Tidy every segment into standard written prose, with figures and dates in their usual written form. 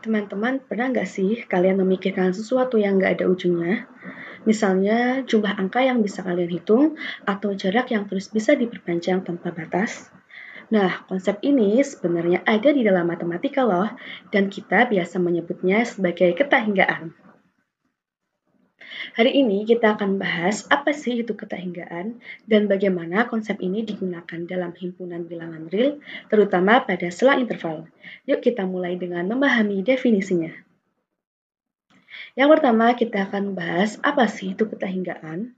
Teman-teman, pernah nggak sih kalian memikirkan sesuatu yang nggak ada ujungnya? Misalnya jumlah angka yang bisa kalian hitung atau jarak yang terus bisa diperpanjang tanpa batas? Nah, konsep ini sebenarnya ada di dalam matematika loh, dan kita biasa menyebutnya sebagai ketahinggaan. Hari ini kita akan bahas apa sih itu ketahinggaan dan bagaimana konsep ini digunakan dalam himpunan bilangan real, terutama pada selang interval. Yuk kita mulai dengan memahami definisinya. Yang pertama kita akan bahas apa sih itu ketahinggaan.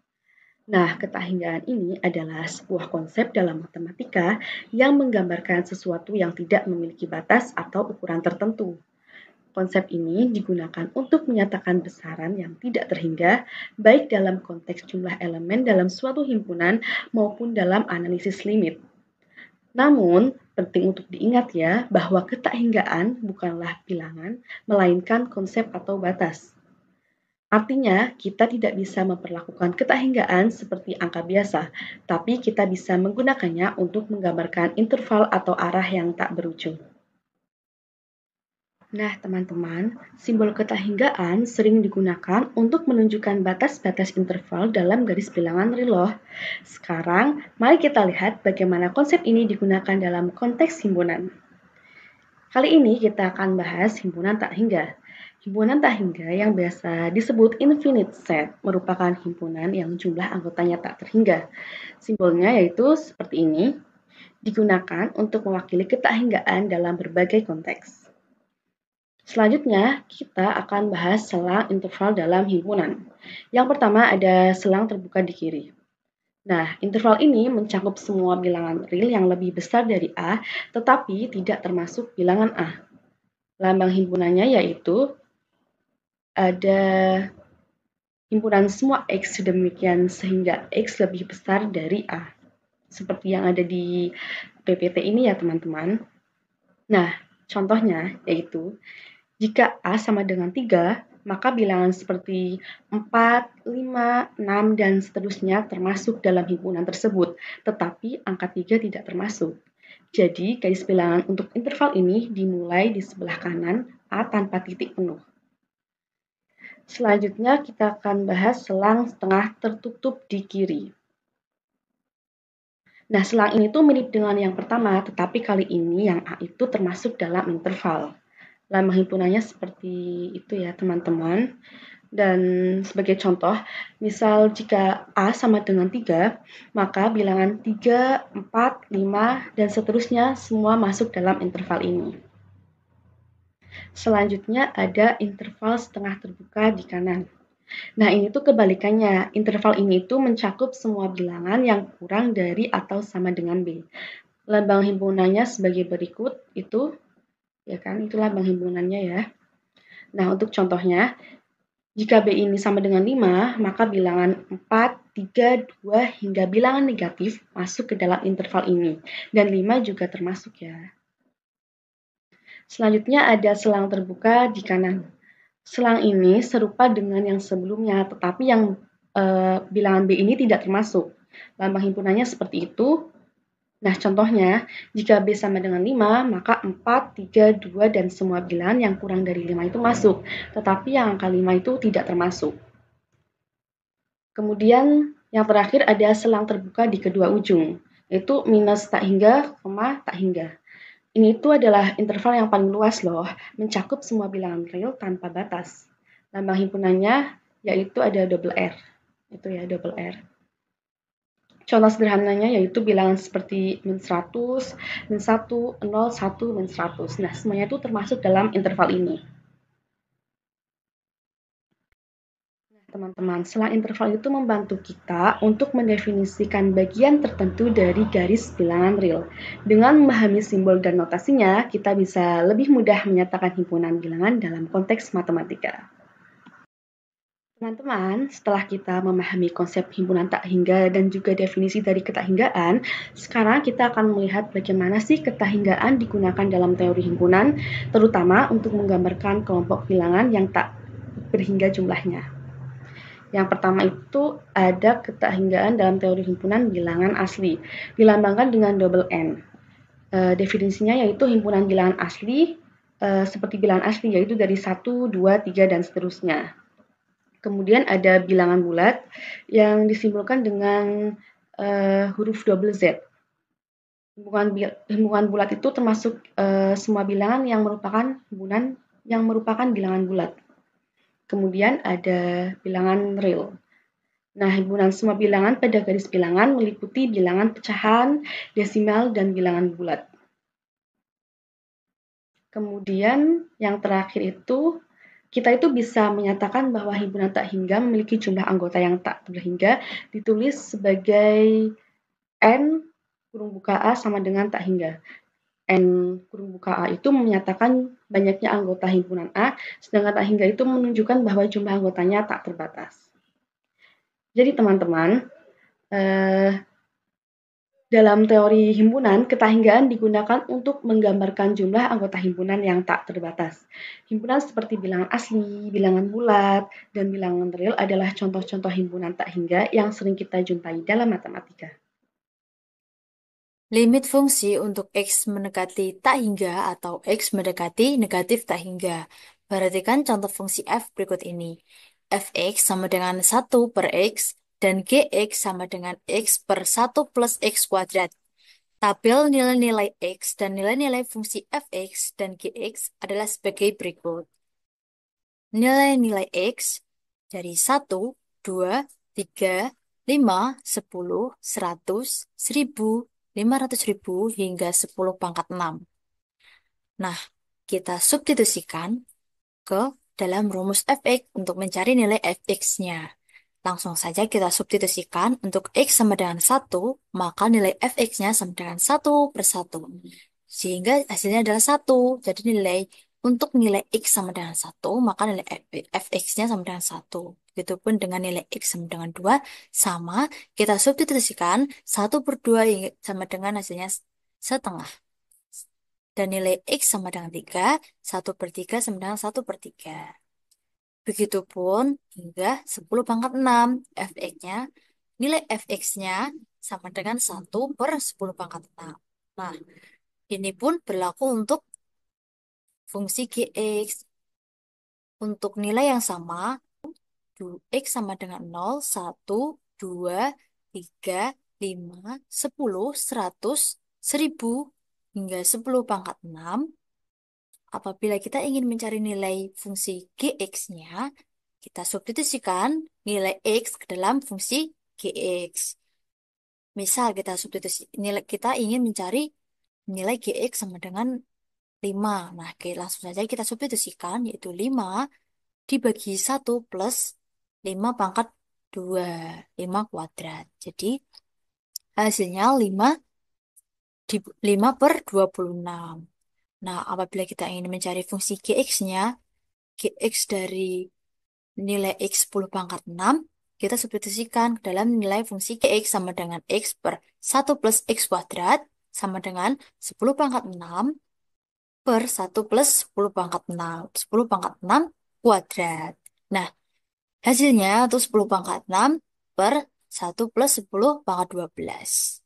Nah, ketahinggaan ini adalah sebuah konsep dalam matematika yang menggambarkan sesuatu yang tidak memiliki batas atau ukuran tertentu. Konsep ini digunakan untuk menyatakan besaran yang tidak terhingga, baik dalam konteks jumlah elemen dalam suatu himpunan maupun dalam analisis limit. Namun, penting untuk diingat ya bahwa ketahinggaan bukanlah bilangan, melainkan konsep atau batas. Artinya, kita tidak bisa memperlakukan ketahinggaan seperti angka biasa, tapi kita bisa menggunakannya untuk menggambarkan interval atau arah yang tak berujung. Nah, teman-teman, simbol ketahinggaan sering digunakan untuk menunjukkan batas-batas interval dalam garis bilangan real loh. Sekarang, mari kita lihat bagaimana konsep ini digunakan dalam konteks himpunan. Kali ini kita akan bahas himpunan tak hingga. Himpunan tak hingga yang biasa disebut infinite set merupakan himpunan yang jumlah anggotanya tak terhingga. Simbolnya yaitu seperti ini, digunakan untuk mewakili ketahinggaan dalam berbagai konteks. Selanjutnya, kita akan bahas selang interval dalam himpunan. Yang pertama ada selang terbuka di kiri. Nah, interval ini mencakup semua bilangan real yang lebih besar dari A, tetapi tidak termasuk bilangan A. Lambang himpunannya yaitu ada himpunan semua X sedemikian sehingga X lebih besar dari A. Seperti yang ada di PPT ini ya teman-teman. Nah, contohnya yaitu jika A sama dengan 3, maka bilangan seperti 4, 5, 6, dan seterusnya termasuk dalam himpunan tersebut, tetapi angka 3 tidak termasuk. Jadi, garis bilangan untuk interval ini dimulai di sebelah kanan A tanpa titik penuh. Selanjutnya, kita akan bahas selang setengah tertutup di kiri. Nah, selang ini tuh mirip dengan yang pertama, tetapi kali ini yang A itu termasuk dalam interval. Lambang himpunannya seperti itu ya teman-teman. Dan sebagai contoh, misal jika A sama dengan 3, maka bilangan 3, 4, 5, dan seterusnya semua masuk dalam interval ini. Selanjutnya ada interval setengah terbuka di kanan. Nah, ini tuh kebalikannya. Interval ini tuh mencakup semua bilangan yang kurang dari atau sama dengan B. Lambang himpunannya sebagai berikut itu, ya kan, itu lambang himpunannya ya. Nah, untuk contohnya, jika B ini sama dengan 5, maka bilangan 4, 3, 2, hingga bilangan negatif masuk ke dalam interval ini. Dan 5 juga termasuk ya. Selanjutnya ada selang terbuka di kanan. Selang ini serupa dengan yang sebelumnya, tetapi yang bilangan B ini tidak termasuk. Lambang himpunannya seperti itu. Nah, contohnya, jika B sama dengan 5, maka 4, 3, 2, dan semua bilangan yang kurang dari 5 itu masuk. Tetapi yang angka 5 itu tidak termasuk. Kemudian, yang terakhir ada selang terbuka di kedua ujung, yaitu minus tak hingga, tak hingga. Ini tuh adalah interval yang paling luas loh, mencakup semua bilangan real tanpa batas. Lambang himpunannya yaitu ada double R. Itu ya, double R. Contoh sederhananya yaitu bilangan seperti min 100, min 1, 0, 1, min 100. Nah, semuanya itu termasuk dalam interval ini. Teman-teman, selang interval itu membantu kita untuk mendefinisikan bagian tertentu dari garis bilangan real. Dengan memahami simbol dan notasinya, kita bisa lebih mudah menyatakan himpunan bilangan dalam konteks matematika. Teman-teman, setelah kita memahami konsep himpunan tak hingga dan juga definisi dari ketahinggaan, sekarang kita akan melihat bagaimana sih ketahinggaan digunakan dalam teori himpunan, terutama untuk menggambarkan kelompok bilangan yang tak berhingga jumlahnya. Yang pertama itu ada ketahinggaan dalam teori himpunan bilangan asli, dilambangkan dengan double N. Definisinya yaitu himpunan bilangan asli seperti bilangan asli, yaitu dari 1, 2, 3, dan seterusnya. Kemudian ada bilangan bulat yang disimbolkan dengan huruf double Z. Himpungan bulat itu termasuk semua bilangan yang merupakan bilangan bulat. Kemudian ada bilangan real. Nah, himpunan semua bilangan pada garis bilangan meliputi bilangan pecahan, desimal, dan bilangan bulat. Kemudian yang terakhir itu, kita itu bisa menyatakan bahwa himpunan tak hingga memiliki jumlah anggota yang tak terhingga ditulis sebagai N kurung buka A sama dengan tak hingga. N kurung buka A itu menyatakan banyaknya anggota himpunan A, sedangkan tak hingga itu menunjukkan bahwa jumlah anggotanya tak terbatas. Jadi teman-teman, dalam teori himpunan, ketahinggaan digunakan untuk menggambarkan jumlah anggota himpunan yang tak terbatas. Himpunan seperti bilangan asli, bilangan bulat, dan bilangan real adalah contoh-contoh himpunan tak hingga yang sering kita jumpai dalam matematika. Limit fungsi untuk X mendekati tak hingga atau X mendekati negatif tak hingga. Perhatikan contoh fungsi F berikut ini. Fx sama dengan 1 per X dan Gx sama dengan X per 1 plus X kuadrat. Tabel nilai-nilai X dan nilai-nilai fungsi Fx dan Gx adalah sebagai berikut. Nilai-nilai X dari 1, 2, 3, 5, 10, 100, 1000, 500.000 hingga 10 pangkat 6. Nah, kita substitusikan ke dalam rumus fx untuk mencari nilai fx-nya. Langsung saja kita substitusikan untuk x sama dengan 1, maka nilai fx-nya sama dengan 1 per 1. Sehingga hasilnya adalah 1. Jadi untuk nilai x sama dengan 1, maka nilai fx-nya sama dengan 1. Begitupun dengan nilai x sama dengan 2, sama kita substitusikan 1 per 2 sama dengan hasilnya setengah. Dan nilai x sama dengan 3, 1 per 3 sama dengan 1 per 3. Begitupun hingga 10 pangkat 6, fx-nya, nilai fx-nya sama dengan 1 per 10 pangkat 6. Nah, ini pun berlaku untuk fungsi gx. Untuk nilai yang sama, x sama dengan 0, 1, 2, 3, 5, 10, 100, 1000, hingga 10 pangkat 6. Apabila kita ingin mencari nilai fungsi gx-nya, kita substitusikan nilai x ke dalam fungsi gx. Misal kita ingin mencari nilai gx sama dengan 5. Nah, langsung saja kita substitusikan yaitu 5 dibagi 1 plus 5 pangkat 2, 5 kuadrat. Jadi hasilnya 5 per 26. Nah, apabila kita ingin mencari fungsi gx-nya, gx dari nilai x 10 pangkat 6, kita substitusikan ke dalam nilai fungsi gx sama dengan x per 1 plus x kuadrat sama dengan 10 pangkat 6 per 1 plus 10 pangkat 6. 10 pangkat 6 kuadrat. Nah, hasilnya itu 10 pangkat 6 per 1 plus 10 pangkat 12.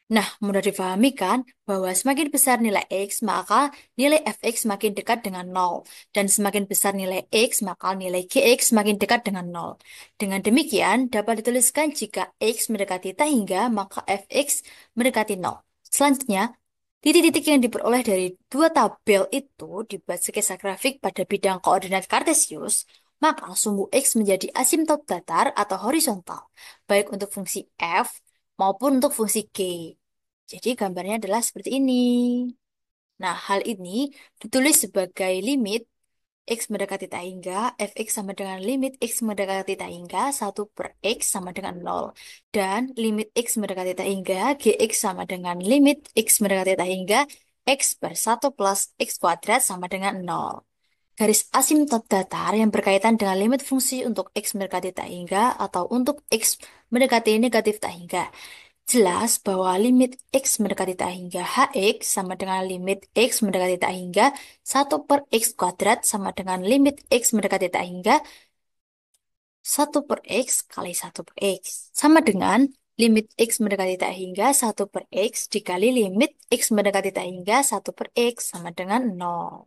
Nah, mudah difahami kan bahwa semakin besar nilai X, maka nilai Fx semakin dekat dengan 0. Dan semakin besar nilai X, maka nilai Gx semakin dekat dengan 0. Dengan demikian, dapat dituliskan jika X mendekati tak hingga, maka Fx mendekati 0. Selanjutnya, titik-titik yang diperoleh dari dua tabel itu dibuat sketsa grafik pada bidang koordinat kartesius, maka sumbu X menjadi asimtot datar atau horizontal, baik untuk fungsi F maupun untuk fungsi G. Jadi gambarnya adalah seperti ini. Nah, hal ini ditulis sebagai limit X mendekati tak hingga, Fx sama dengan limit X mendekati tak hingga 1 per X sama dengan 0. Dan limit X mendekati tak hingga, Gx sama dengan limit X mendekati tak hingga, X per 1 plus X kuadrat sama dengan 0. Garis asimtot datar yang berkaitan dengan limit fungsi untuk X mendekati tak hingga atau untuk X mendekati negatif tak hingga. Jelas bahwa limit X mendekati tak hingga Hx sama dengan limit X mendekati tak hingga 1 per X kuadrat sama dengan limit X mendekati tak hingga 1 per X kali 1 per X. Sama dengan limit X mendekati tak hingga 1 per X dikali limit X mendekati tak hingga 1 per X sama dengan 0.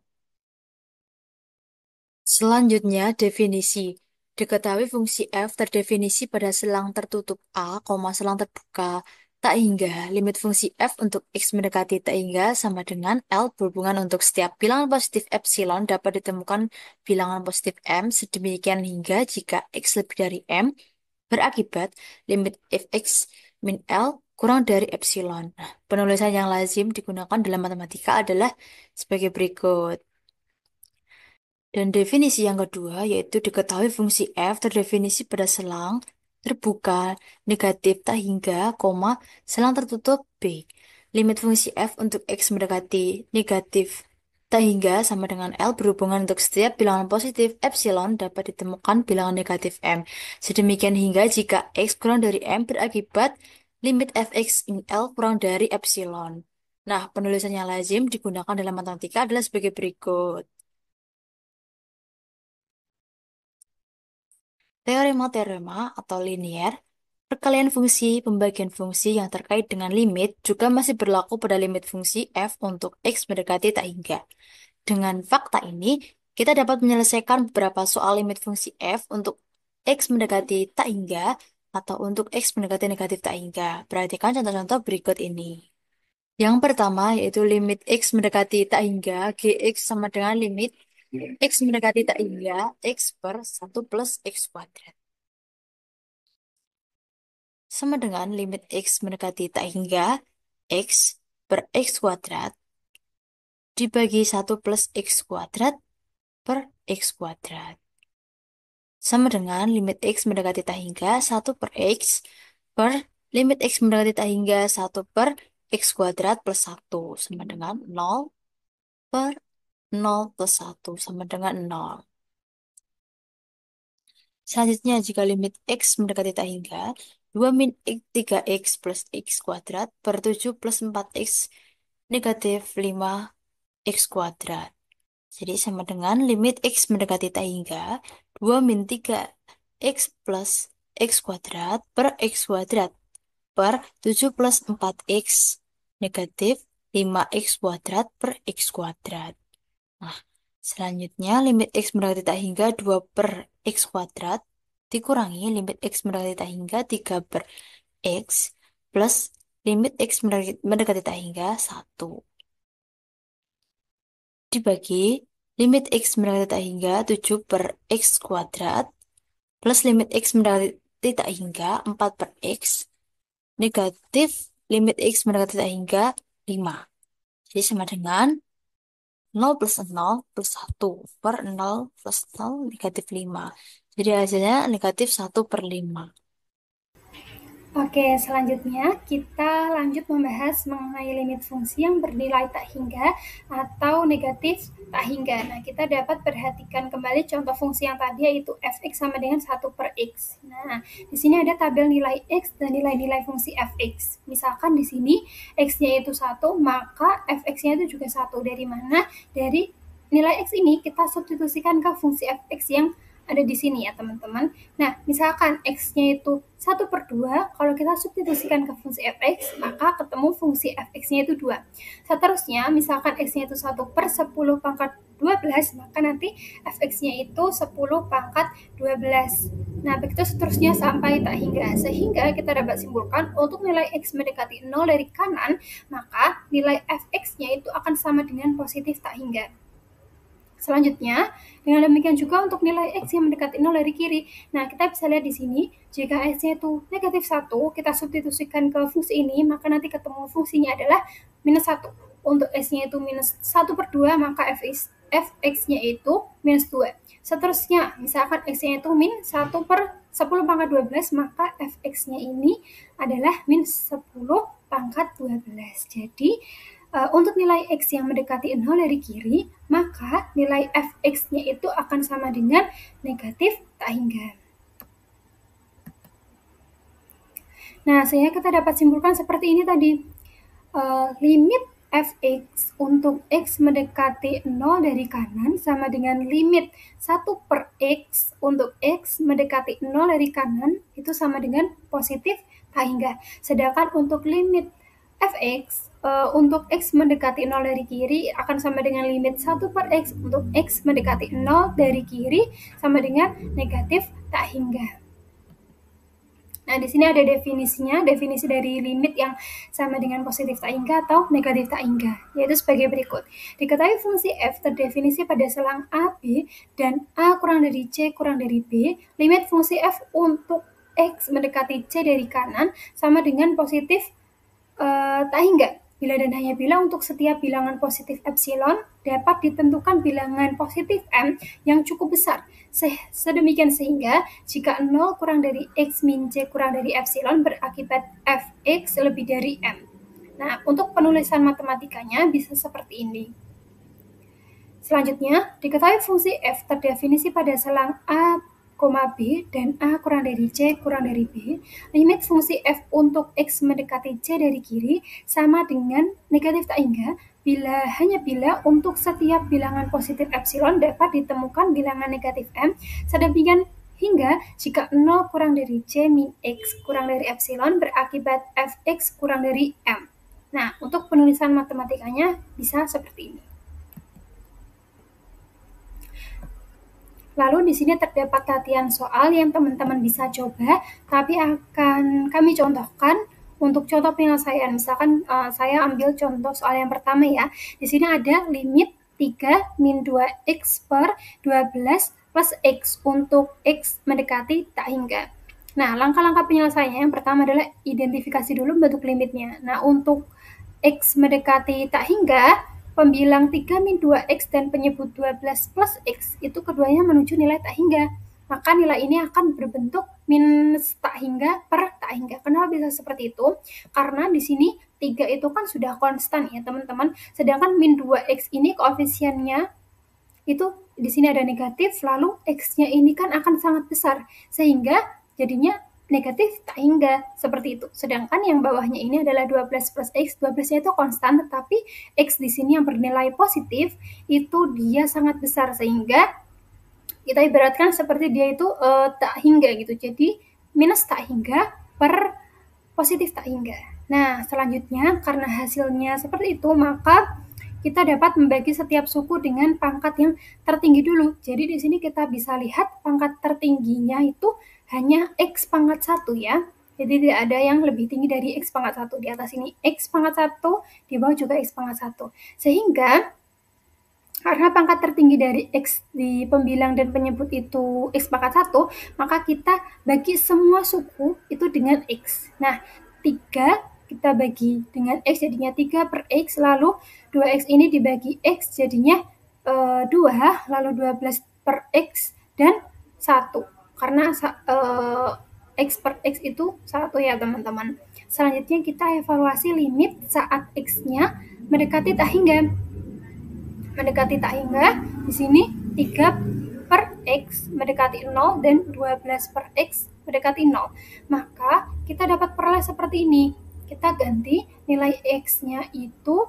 Selanjutnya, definisi. Diketahui fungsi f terdefinisi pada selang tertutup A, selang terbuka tak hingga limit fungsi f untuk x mendekati tak hingga sama dengan L berhubungan untuk setiap bilangan positif epsilon dapat ditemukan bilangan positif M sedemikian hingga jika x lebih dari M berakibat limit fx min L kurang dari epsilon. Nah, penulisan yang lazim digunakan dalam matematika adalah sebagai berikut. Dan definisi yang kedua yaitu diketahui fungsi f terdefinisi pada selang terbuka negatif tak hingga, selang tertutup B. Limit fungsi f untuk x mendekati negatif tak hingga sama dengan L berhubungan untuk setiap bilangan positif epsilon dapat ditemukan bilangan negatif M. Sedemikian hingga jika x kurang dari M berakibat limit fx in L kurang dari epsilon. Nah, penulisan yang lazim digunakan dalam matematika adalah sebagai berikut. Teorema-teorema atau linier, perkalian fungsi, pembagian fungsi yang terkait dengan limit juga masih berlaku pada limit fungsi f untuk x mendekati tak hingga. Dengan fakta ini, kita dapat menyelesaikan beberapa soal limit fungsi f untuk x mendekati tak hingga atau untuk x mendekati negatif tak hingga. Perhatikan contoh-contoh berikut ini. Yang pertama yaitu limit x mendekati tak hingga, gx sama dengan limit x mendekati tak hingga, x per 1 plus x kuadrat. Sama dengan limit x mendekati tak hingga, x per x kuadrat dibagi 1 plus x kuadrat per x kuadrat. Sama dengan limit x mendekati tak hingga 1 per x per limit x mendekati tak hingga 1 per x kuadrat plus 1 sama dengan 0 per 0 plus 1 sama dengan 0. Selanjutnya, jika limit x mendekati tak hingga, 2 min 3x plus x kuadrat per 7 plus 4x negatif 5x kuadrat. Jadi sama dengan limit x mendekati tak hingga, 2 min 3x plus x kuadrat per x kuadrat per 7 plus 4x negatif 5x kuadrat per x kuadrat. Nah, selanjutnya limit x mendekati tak hingga 2 per x kuadrat dikurangi limit x mendekati tak hingga 3 per x plus limit x mendekati tak hingga 1. Dibagi limit x mendekati tak hingga 7 per x kuadrat plus limit x mendekati tak hingga 4 per x negatif limit x mendekati tak hingga 5. Jadi sama dengan 0 plus 0 plus 1 per 0 plus 0 negatif 5. Jadi hasilnya negatif 1 per 5. Oke, selanjutnya kita lanjut membahas mengenai limit fungsi yang bernilai tak hingga atau negatif tak hingga. Nah, kita dapat perhatikan kembali contoh fungsi yang tadi yaitu fx sama dengan 1 per x. Nah, di sini ada tabel nilai x dan nilai-nilai fungsi fx. Misalkan di sini x-nya itu 1, maka fx-nya itu juga 1. Dari mana? Dari nilai x ini kita substitusikan ke fungsi fx yang ada di sini ya teman-teman. Nah, misalkan x-nya itu 1 per 2, kalau kita substitusikan ke fungsi fx, maka ketemu fungsi fx-nya itu 2. Seterusnya, misalkan x-nya itu 1 per 10 pangkat 12, maka nanti fx-nya itu 10 pangkat 12. Nah, begitu seterusnya sampai tak hingga. Sehingga kita dapat simpulkan untuk nilai x mendekati 0 dari kanan, maka nilai fx-nya itu akan sama dengan positif tak hingga. Selanjutnya, dengan demikian juga untuk nilai x yang mendekati 0 dari kiri. Nah, kita bisa lihat di sini, jika x-nya itu negatif 1, kita substitusikan ke fungsi ini, maka nanti ketemu fungsinya adalah minus 1. Untuk x-nya itu minus 1 per 2, maka fx-nya itu minus 2. Seterusnya, misalkan x-nya itu min 1 per 10 pangkat 12, maka fx-nya ini adalah min 10 pangkat 12. Jadi, untuk nilai x yang mendekati 0 dari kiri, maka nilai fx-nya itu akan sama dengan negatif tak hingga. Nah, sehingga kita dapat simpulkan seperti ini tadi. Limit fx untuk x mendekati 0 dari kanan sama dengan limit 1 per x untuk x mendekati 0 dari kanan itu sama dengan positif tak hingga. Sedangkan untuk limit fx untuk x mendekati 0 dari kiri akan sama dengan limit 1 per x untuk x mendekati 0 dari kiri sama dengan negatif tak hingga. Nah, di sini ada definisinya, definisi dari limit yang sama dengan positif tak hingga atau negatif tak hingga, yaitu sebagai berikut. Diketahui fungsi f terdefinisi pada selang a, b, dan a kurang dari c kurang dari b, limit fungsi f untuk x mendekati c dari kanan sama dengan positif tak hingga. Bila dan hanya bila untuk setiap bilangan positif epsilon dapat ditentukan bilangan positif m yang cukup besar. Sedemikian sehingga jika 0 kurang dari x min c kurang dari epsilon berakibat fx lebih dari m. Nah, untuk penulisan matematikanya bisa seperti ini. Selanjutnya, diketahui fungsi f terdefinisi pada selang a, B dan A kurang dari C kurang dari B, limit fungsi f untuk x mendekati C dari kiri sama dengan negatif tak hingga hanya bila untuk setiap bilangan positif epsilon dapat ditemukan bilangan negatif m, sedemikian hingga jika 0 kurang dari C min x kurang dari epsilon berakibat fx kurang dari m. Nah, untuk penulisan matematikanya bisa seperti ini. Lalu di sini terdapat latihan soal yang teman-teman bisa coba, tapi akan kami contohkan untuk contoh penyelesaian. Misalkan saya ambil contoh soal yang pertama ya. Di sini ada limit 3 min 2x per 12 plus x untuk x mendekati tak hingga. Nah, langkah-langkah penyelesaiannya yang pertama adalah identifikasi dulu bentuk limitnya. Nah, untuk x mendekati tak hingga, pembilang 3 min 2x dan penyebut 12 plus x itu keduanya menuju nilai tak hingga. Maka nilai ini akan berbentuk minus tak hingga per tak hingga. Kenapa bisa seperti itu? Karena di sini 3 itu kan sudah konstan ya teman-teman. Sedangkan min 2x ini koefisiennya itu di sini ada negatif, lalu x-nya ini kan akan sangat besar. Sehingga jadinya negatif tak hingga seperti itu. Sedangkan yang bawahnya ini adalah 12 plus x, 12-nya itu konstan, tetapi x di sini yang bernilai positif itu dia sangat besar sehingga kita ibaratkan seperti dia itu tak hingga gitu. Jadi minus tak hingga per positif tak hingga. Nah, selanjutnya karena hasilnya seperti itu, maka kita dapat membagi setiap suku dengan pangkat yang tertinggi dulu. Jadi di sini kita bisa lihat pangkat tertingginya itu hanya x pangkat 1 ya. Jadi tidak ada yang lebih tinggi dari x pangkat 1. Di atas ini x pangkat 1, di bawah juga x pangkat 1. Sehingga karena pangkat tertinggi dari x di pembilang dan penyebut itu x pangkat 1, maka kita bagi semua suku itu dengan x. Nah, 3 kita bagi dengan x jadinya 3 per x, lalu 2x ini dibagi x jadinya 2, lalu 12 per x dan 1. Karena x per x itu 1 ya teman-teman. Selanjutnya kita evaluasi limit saat x-nya mendekati tak hingga. Mendekati tak hingga, di sini 3 per x mendekati 0 dan 12 per x mendekati 0. Maka kita dapat peroleh seperti ini. Kita ganti nilai x-nya itu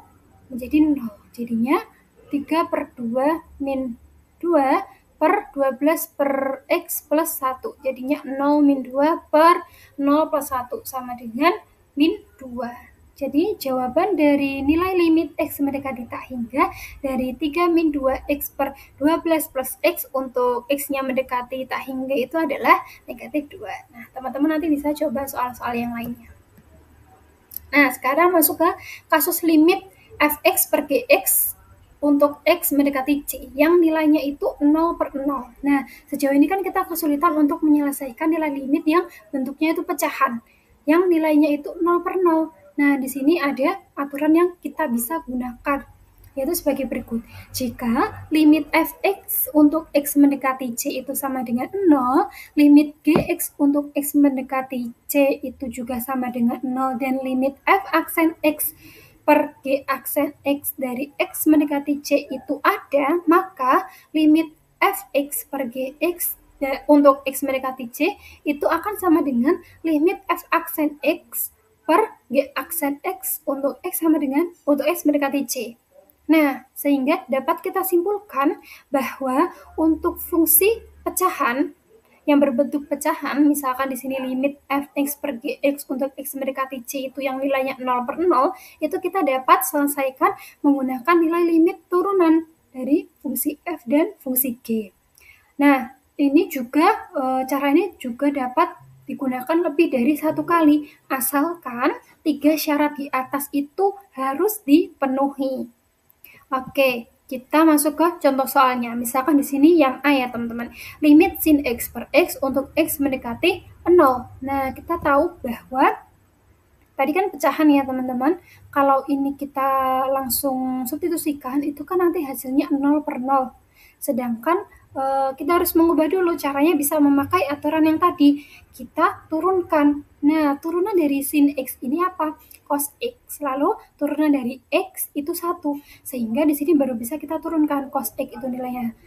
menjadi 0. Jadinya 3 per 2 min 2 per 12 per x plus 1. Jadinya 0 min 2 per 0 plus 1 sama dengan min 2. Jadi jawaban dari nilai limit x mendekati tak hingga dari 3 min 2x per 12 plus x untuk x-nya mendekati tak hingga itu adalah negatif 2. Nah, teman-teman nanti bisa coba soal-soal yang lainnya. Nah, sekarang masuk ke kasus limit fx per gx untuk x mendekati c yang nilainya itu 0 per 0. Nah, sejauh ini kan kita kesulitan untuk menyelesaikan nilai limit yang bentuknya itu pecahan, yang nilainya itu 0 per 0. Nah, di sini ada aturan yang kita bisa gunakan, yaitu sebagai berikut. Jika limit fx untuk x mendekati c itu sama dengan 0, limit gx untuk x mendekati c itu juga sama dengan 0, dan limit f aksen x per g aksen x dari x mendekati c itu ada, maka limit fx per gx untuk x mendekati c itu akan sama dengan limit f aksen x per g aksen x untuk x sama dengan untuk x mendekati c. Nah, sehingga dapat kita simpulkan bahwa untuk fungsi pecahan yang berbentuk pecahan, misalkan di sini limit fx per gx untuk x mendekati c itu yang nilainya 0/0, itu kita dapat selesaikan menggunakan nilai limit turunan dari fungsi f dan fungsi g. Nah, ini juga cara ini juga dapat digunakan lebih dari satu kali, asalkan 3 syarat di atas itu harus dipenuhi. Oke, kita masuk ke contoh soalnya. Misalkan di sini yang A ya, teman-teman. Limit sin x per x untuk x mendekati 0. Nah, kita tahu bahwa tadi kan pecahan ya, teman-teman. Kalau ini kita langsung substitusikan, itu kan nanti hasilnya 0/0. Sedangkan kita harus mengubah dulu, caranya bisa memakai aturan yang tadi. Kita turunkan. Nah, turunan dari sin x ini apa? Cos x. Lalu turunan dari x itu 1. Sehingga di sini baru bisa kita turunkan. Cos x itu nilainya,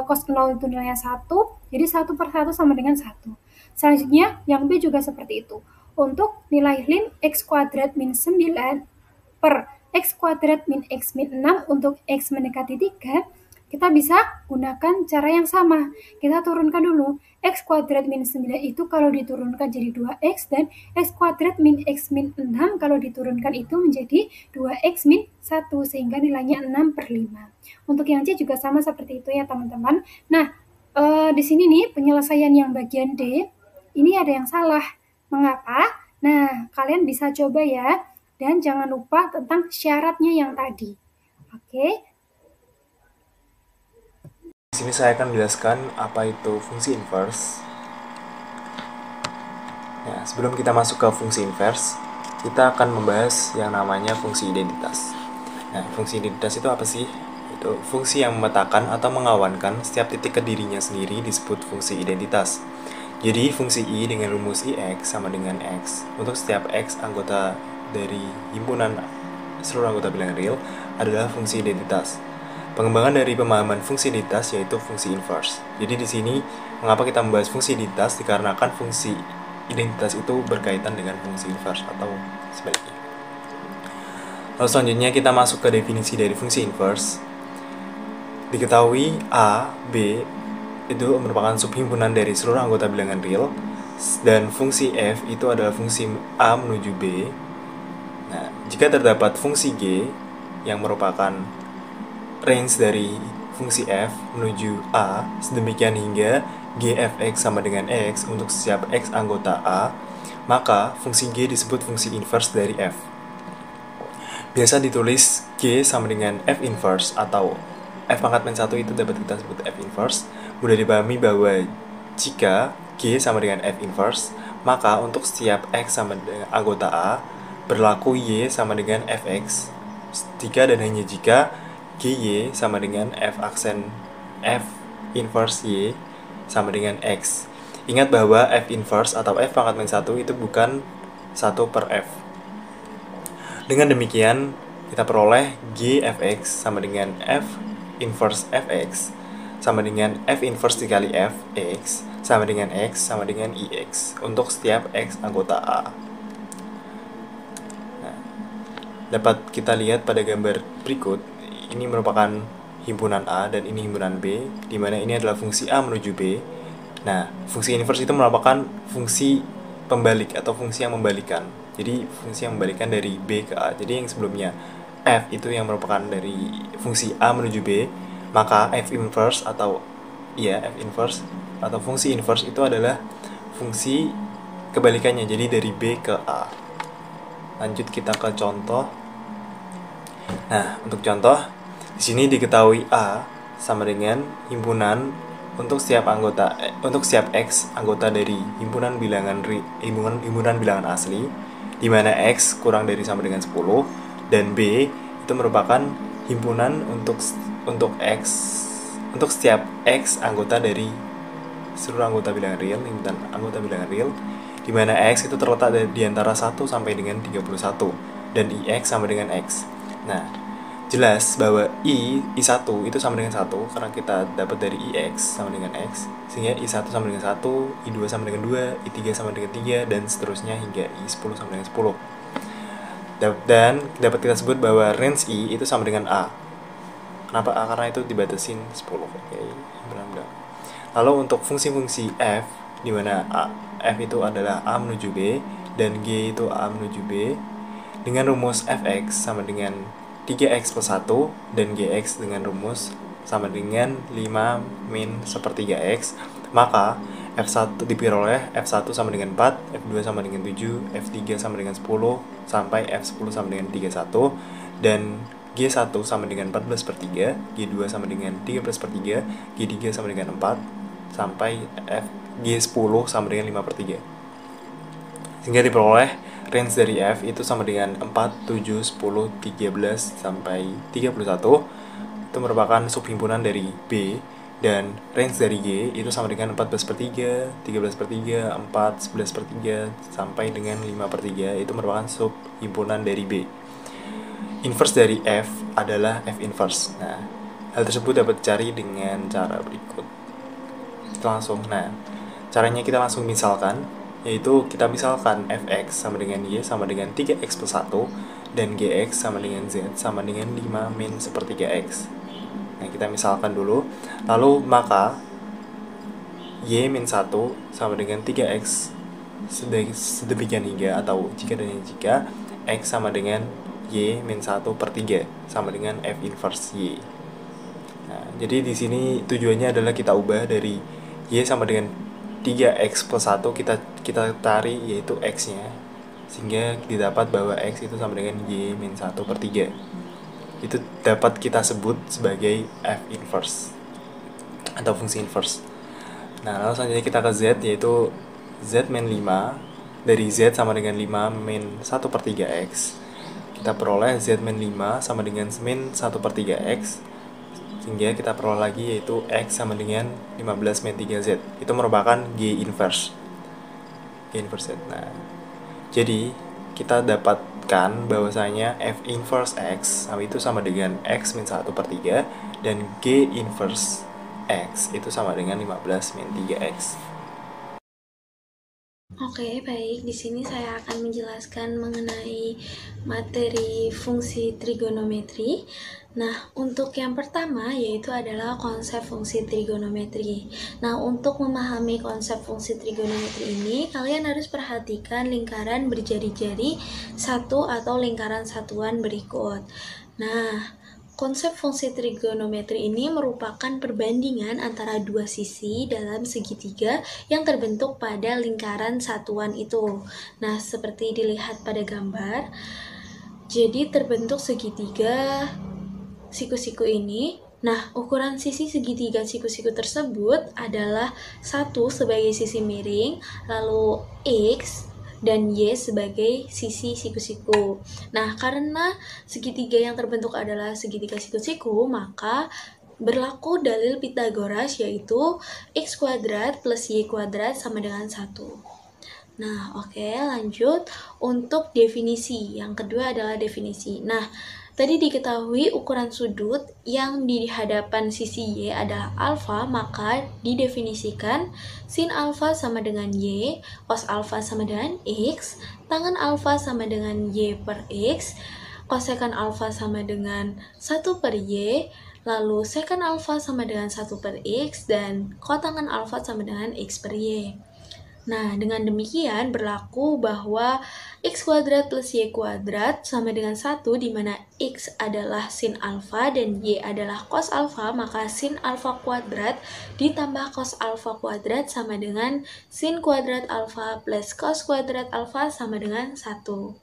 cos 0 itu nilainya 1. Jadi 1/1 sama dengan 1. Selanjutnya, yang B juga seperti itu. Untuk nilai ln x kuadrat min 9 per x kuadrat min x min 6 untuk x mendekati 3, kita bisa gunakan cara yang sama. Kita turunkan dulu. X kuadrat min 9 itu kalau diturunkan jadi 2x, dan x kuadrat min x min 6 kalau diturunkan itu menjadi 2x min 1, sehingga nilainya 6/5. Untuk yang C juga sama seperti itu ya, teman-teman. Nah, di sini nih penyelesaian yang bagian D, ini ada yang salah. Mengapa? Nah, kalian bisa coba ya. Dan jangan lupa tentang syaratnya yang tadi. Oke. Di sini saya akan menjelaskan apa itu fungsi inverse. Ya, sebelum kita masuk ke fungsi inverse, kita akan membahas yang namanya fungsi identitas. Nah, fungsi identitas itu apa sih? Itu fungsi yang memetakan atau mengawankan setiap titik ke dirinya sendiri disebut fungsi identitas. Jadi, fungsi I dengan rumus IX sama dengan X untuk setiap X anggota dari himpunan seluruh anggota bilangan real adalah fungsi identitas. Pengembangan dari pemahaman fungsi identitas yaitu fungsi inverse. Jadi di sini mengapa kita membahas fungsi identitas, dikarenakan fungsi identitas itu berkaitan dengan fungsi inverse atau sebaliknya. Lalu selanjutnya kita masuk ke definisi dari fungsi inverse. Diketahui A, B itu merupakan subhimpunan dari seluruh anggota bilangan real, dan fungsi F itu adalah fungsi A menuju B. Nah, jika terdapat fungsi G yang merupakan range dari fungsi F menuju A, sedemikian hingga Gfx sama dengan X untuk setiap X anggota A, maka fungsi G disebut fungsi inverse dari F. Biasa ditulis G sama dengan F inverse atau F pangkat min 1 itu dapat kita sebut F inverse. Mudah dipahami bahwa jika G sama dengan F inverse, maka untuk setiap X sama dengan anggota A, berlaku Y sama dengan Fx. Jika dan hanya jika GY sama dengan F aksen F inverse Y sama dengan X. Ingat bahwa F inverse atau F pangkat min 1 itu bukan 1/F. Dengan demikian, kita peroleh Gfx sama dengan F inverse Fx sama dengan F inverse dikali Fx sama dengan X sama dengan Ix untuk setiap X anggota A. Nah, dapat kita lihat pada gambar berikut. Ini merupakan himpunan A dan ini himpunan B, di mana ini adalah fungsi A menuju B. Nah, fungsi inverse itu merupakan fungsi pembalik atau fungsi yang membalikan. Jadi, fungsi yang membalikan dari B ke A. Jadi, yang sebelumnya F itu yang merupakan dari fungsi A menuju B, maka F inverse atau F inverse atau fungsi inverse itu adalah fungsi kebalikannya. Jadi, dari B ke A. Lanjut kita ke contoh. Nah, untuk contoh, di sini diketahui A sama dengan himpunan untuk setiap X anggota dari himpunan bilangan asli, di mana X kurang dari sama dengan 10, dan B itu merupakan himpunan untuk setiap X anggota dari seluruh anggota bilangan real, himpunan anggota bilangan real, di mana X itu terletak di antara 1 sampai dengan 31 dan IX sama dengan X. Nah, jelas bahwa I1 itu sama dengan 1 karena kita dapat dari IX sama dengan X, sehingga I1 sama dengan 1, I2 sama dengan 2, I3 sama dengan 3, dan seterusnya hingga I10 sama dengan 10. Dan dapat kita sebut bahwa range I itu sama dengan A. Kenapa A? Karena itu dibatasin 10. Oke, benar-benar. Lalu untuk fungsi-fungsi f, di mana f itu adalah a menuju b dan g itu a menuju b, dengan rumus fx sama dengan 3x plus 1 dan gx dengan rumus sama dengan 5 min sepertiga x, maka F1 diperoleh F1 sama dengan 4, F2 sama dengan 7, F3 sama dengan 10, sampai F10 sama dengan 31, dan G1 sama dengan 14 per 3, G2 sama dengan 13 per 3, G3 sama dengan 4, sampai G10 sama dengan 5 per 3. Sehingga diperoleh range dari F itu sama dengan 4, 7, 10, 13, sampai 31. Itu merupakan subhimpunan dari B, dan range dari G itu sama dengan 14 per 3, 13 per 3, 4, 11 per 3, sampai dengan 5 per 3. Itu merupakan subhimpunan dari B. Inverse dari F adalah F inverse. Nah, hal tersebut dapat dicari dengan cara berikut. Caranya kita langsung misalkan, yaitu kita misalkan fx sama dengan y sama dengan 3x plus 1, dan gx sama dengan z sama dengan 5 min sepertiga x. Nah, kita misalkan dulu. Lalu maka y min 1 sama dengan 3x sedemikian hingga, atau jika dan jika x sama dengan y min 1 per 3 sama dengan f inverse y. Nah, jadi di sini tujuannya adalah kita ubah dari y sama dengan 3x plus 1, kita tarik yaitu x-nya, sehingga didapat bahwa x itu sama dengan y min 1 per 3. Itu dapat kita sebut sebagai f inverse atau fungsi inverse. Nah, lalu selanjutnya kita ke z, yaitu z min 5 dari z sama dengan 5 min 1 per 3x. Kita peroleh z min 5 sama dengan min 1 per 3x, sehingga kita peroleh lagi yaitu x sama dengan 15 min 3z. Itu merupakan g inverse z. Nah, jadi kita dapatkan bahwasanya f inverse x itu sama dengan x min 1 per 3, dan g inverse x itu sama dengan 15 min 3x. Oke, baik. Di sini saya akan menjelaskan mengenai materi fungsi trigonometri. Nah, untuk yang pertama yaitu adalah konsep fungsi trigonometri. Nah, untuk memahami konsep fungsi trigonometri ini, kalian harus perhatikan lingkaran berjari-jari satu atau lingkaran satuan berikut. Nah, konsep fungsi trigonometri ini merupakan perbandingan antara dua sisi dalam segitiga yang terbentuk pada lingkaran satuan itu. Nah, seperti dilihat pada gambar, jadi terbentuk segitiga siku-siku ini. Nah, ukuran sisi segitiga siku-siku tersebut adalah 1 sebagai sisi miring, lalu X dan Y sebagai sisi siku-siku. Nah, karena segitiga yang terbentuk adalah segitiga siku-siku, maka berlaku dalil Pythagoras, yaitu X kuadrat plus Y kuadrat sama dengan 1. Nah, oke, lanjut untuk definisi. Yang kedua adalah definisi. Nah, tadi diketahui ukuran sudut yang di hadapan sisi Y adalah alfa, maka didefinisikan sin alfa sama dengan Y, cos alfa sama dengan X, tangen alfa sama dengan Y per X, kosekan alfa sama dengan 1 per Y, lalu sekan alfa sama dengan 1 per X, dan kotangen alfa sama dengan X per Y. Nah, dengan demikian berlaku bahwa X kuadrat plus Y kuadrat sama dengan 1, di mana X adalah sin alfa dan Y adalah cos alfa, maka sin alfa kuadrat ditambah cos alfa kuadrat sama dengan sin kuadrat alfa plus cos kuadrat alfa sama dengan 1.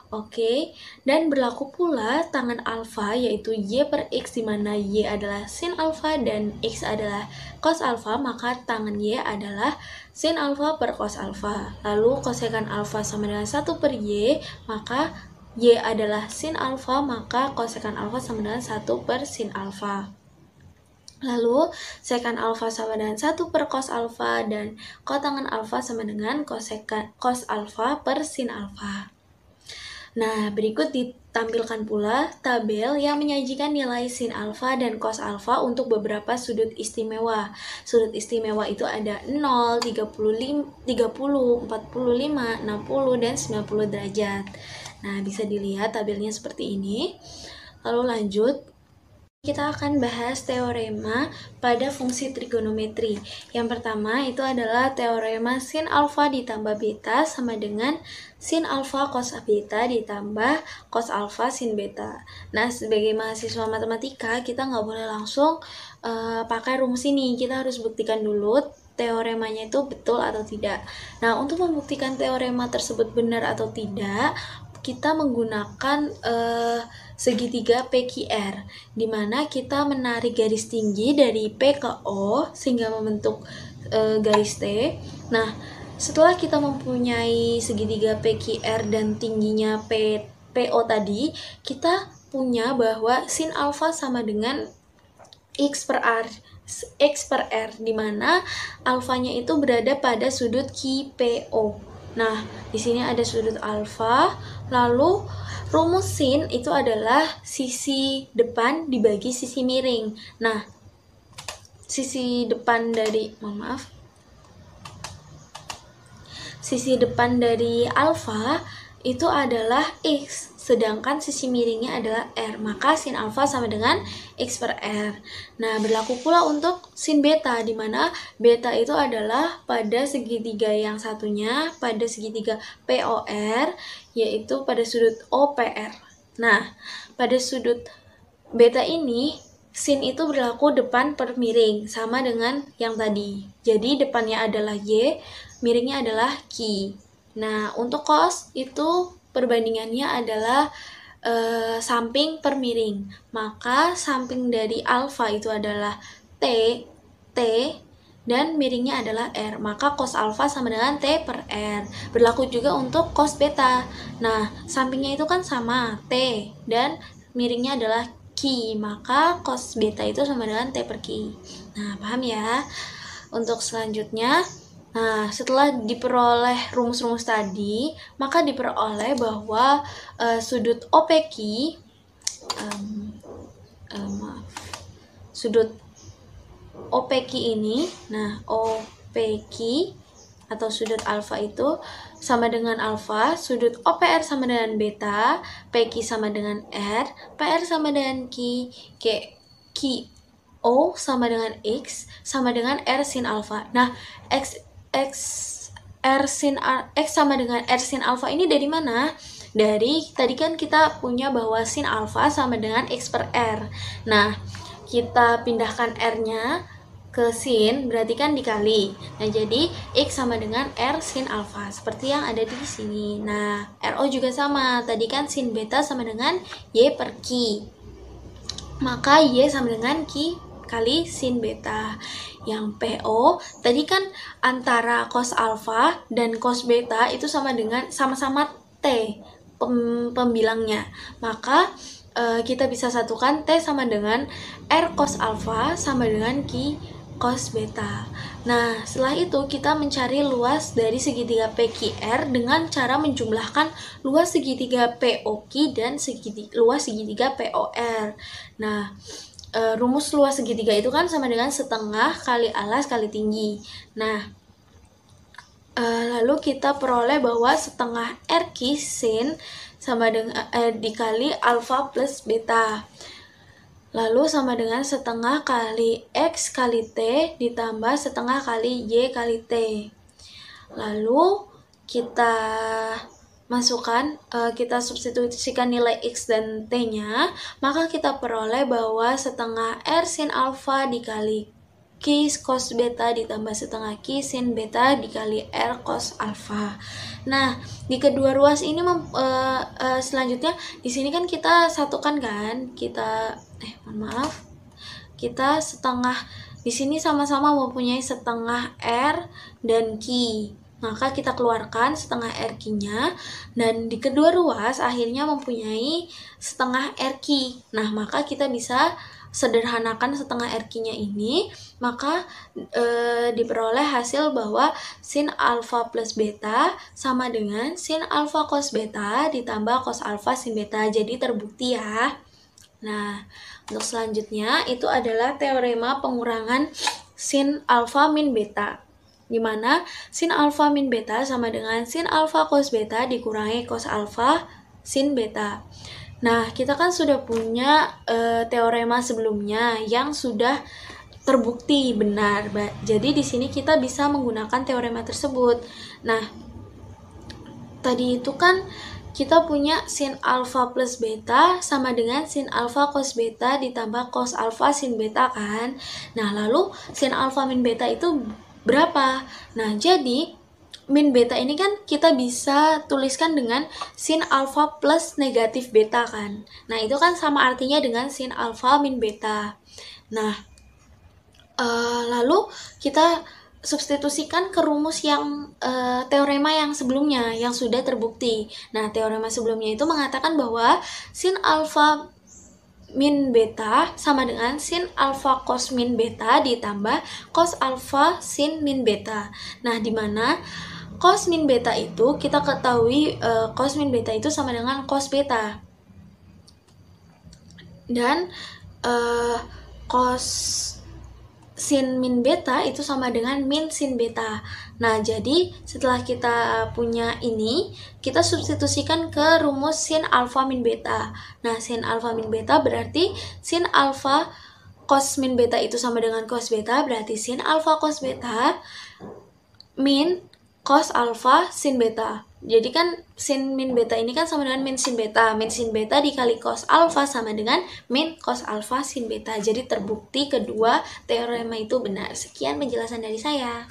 Oke, dan berlaku pula tangen alfa yaitu Y per X, di mana Y adalah sin alfa dan X adalah cos alfa, maka tangen Y adalah sin alfa per cos alfa. Lalu kosekan alfa sama dengan 1 per Y, maka Y adalah sin alfa, maka kosekan alfa sama dengan 1 per sin alfa. Lalu sekan alfa sama dengan 1 per cos alfa, dan kotangen alfa sama dengan kosekan cos alfa per sin alfa. Nah, berikut ditampilkan pula tabel yang menyajikan nilai sin alfa dan cos alfa untuk beberapa sudut istimewa. Sudut istimewa itu ada 0, 30, 45, 60, dan 90 derajat. Nah, bisa dilihat tabelnya seperti ini. Lalu lanjut, Kita akan bahas teorema pada fungsi trigonometri. Yang pertama itu adalah teorema sin alfa ditambah beta sama dengan sin alfa cos beta ditambah cos alfa sin beta. Nah, sebagai mahasiswa matematika, kita nggak boleh langsung pakai rumus ini. Kita harus buktikan dulu teoremanya itu betul atau tidak. Nah, untuk membuktikan teorema tersebut benar atau tidak, kita menggunakan segitiga PQR, di mana kita menarik garis tinggi dari P ke O sehingga membentuk garis T. Nah, setelah kita mempunyai segitiga PQR dan tingginya PO tadi, kita punya bahwa sin alfa sama dengan X per R, di mana alfanya itu berada pada sudut QPO. Nah, di sini ada sudut alfa, lalu rumus sin itu adalah sisi depan dibagi sisi miring. Nah, sisi depan dari alfa itu adalah X, sedangkan sisi miringnya adalah R, maka sin alfa sama dengan X per R. Nah, berlaku pula untuk sin beta, di mana beta itu adalah pada segitiga yang satunya, pada segitiga POR, yaitu pada sudut OPR. Nah, pada sudut beta ini, sin itu berlaku depan per miring, sama dengan yang tadi. Jadi, depannya adalah Y, miringnya adalah Q. Nah, untuk cos itu perbandingannya adalah samping per miring. Maka samping dari alfa itu adalah T, dan miringnya adalah R. Maka cos alfa sama dengan T per R. Berlaku juga untuk cos beta. Nah, sampingnya itu kan sama T, dan miringnya adalah Q. Maka cos beta itu sama dengan T per Q. Nah, paham ya? Untuk selanjutnya, nah, setelah diperoleh rumus-rumus tadi, maka diperoleh bahwa sudut OPQ, sudut OPQ ini, nah OPQ atau sudut alfa itu sama dengan alfa, sudut OPR sama dengan beta, PQ sama dengan R, PR sama dengan Q, O sama dengan X sama dengan R sin alfa. Nah, X sama dengan R sin alfa ini dari mana? Dari tadi kan kita punya bahwa sin alfa sama dengan X per R. Nah, kita pindahkan R-nya ke sin, berarti kan dikali. Nah, jadi X sama dengan R sin alfa, seperti yang ada di sini. Nah, RO juga sama. Tadi kan sin beta sama dengan Y per Q. Maka Y sama dengan Q kali sin beta. Yang PO tadi kan antara cos alfa dan cos beta itu sama-sama T pembilangnya. Maka kita bisa satukan T sama dengan R cos alfa sama dengan Q cos beta. Nah, setelah itu kita mencari luas dari segitiga PQR dengan cara menjumlahkan luas segitiga POQ dan luas segitiga POR. Nah, rumus luas segitiga itu kan sama dengan setengah kali alas kali tinggi. Nah, lalu kita peroleh bahwa setengah RQ sin sama dengan dikali alfa plus beta. Lalu sama dengan setengah kali X kali T ditambah setengah kali Y kali T. Lalu kita masukkan, kita substitusikan nilai X dan T-nya, maka kita peroleh bahwa setengah R sin alfa dikali Q cos beta ditambah setengah Q sin beta dikali R cos alfa. Nah, di kedua ruas ini selanjutnya di sini kan kita satukan kan, kita setengah di sini sama-sama mempunyai setengah R dan Q. Maka kita keluarkan setengah RQ-nya, dan di kedua ruas akhirnya mempunyai setengah RQ. Nah, maka kita bisa sederhanakan setengah RQ-nya ini, maka diperoleh hasil bahwa sin alfa plus beta sama dengan sin alfa cos beta ditambah cos alfa sin beta. Jadi terbukti ya. Nah, untuk selanjutnya itu adalah teorema pengurangan sin alfa min beta, di mana sin alfa min beta sama dengan sin alfa cos beta dikurangi cos alfa sin beta. Nah, kita kan sudah punya teorema sebelumnya yang sudah terbukti benar. Jadi di sini kita bisa menggunakan teorema tersebut. Nah, tadi itu kan kita punya sin alfa plus beta sama dengan sin alfa cos beta ditambah cos alfa sin beta kan. Nah, lalu sin alfa min beta itu berapa? Nah, jadi min beta ini kan kita bisa tuliskan dengan sin alfa plus negatif beta kan. Nah, itu kan sama artinya dengan sin alfa min beta. Nah, lalu kita substitusikan ke rumus yang teorema yang sebelumnya yang sudah terbukti. Nah, teorema sebelumnya itu mengatakan bahwa sin alfa min beta sama dengan sin alfa cos min beta ditambah cos alfa sin min beta. Nah, di mana cos min beta itu kita ketahui cos min beta itu sama dengan cos beta. Dan cos sin min beta itu sama dengan min sin beta. Nah, jadi setelah kita punya ini, kita substitusikan ke rumus sin alfa min beta. Nah, sin alfa min beta berarti sin alfa cos min beta itu sama dengan cos beta, berarti sin alfa cos beta min cos alfa sin beta. Jadi kan sin min beta ini kan sama dengan min sin beta. Min sin beta dikali cos alfa sama dengan min cos alfa sin beta. Jadi terbukti kedua teorema itu benar. Sekian penjelasan dari saya.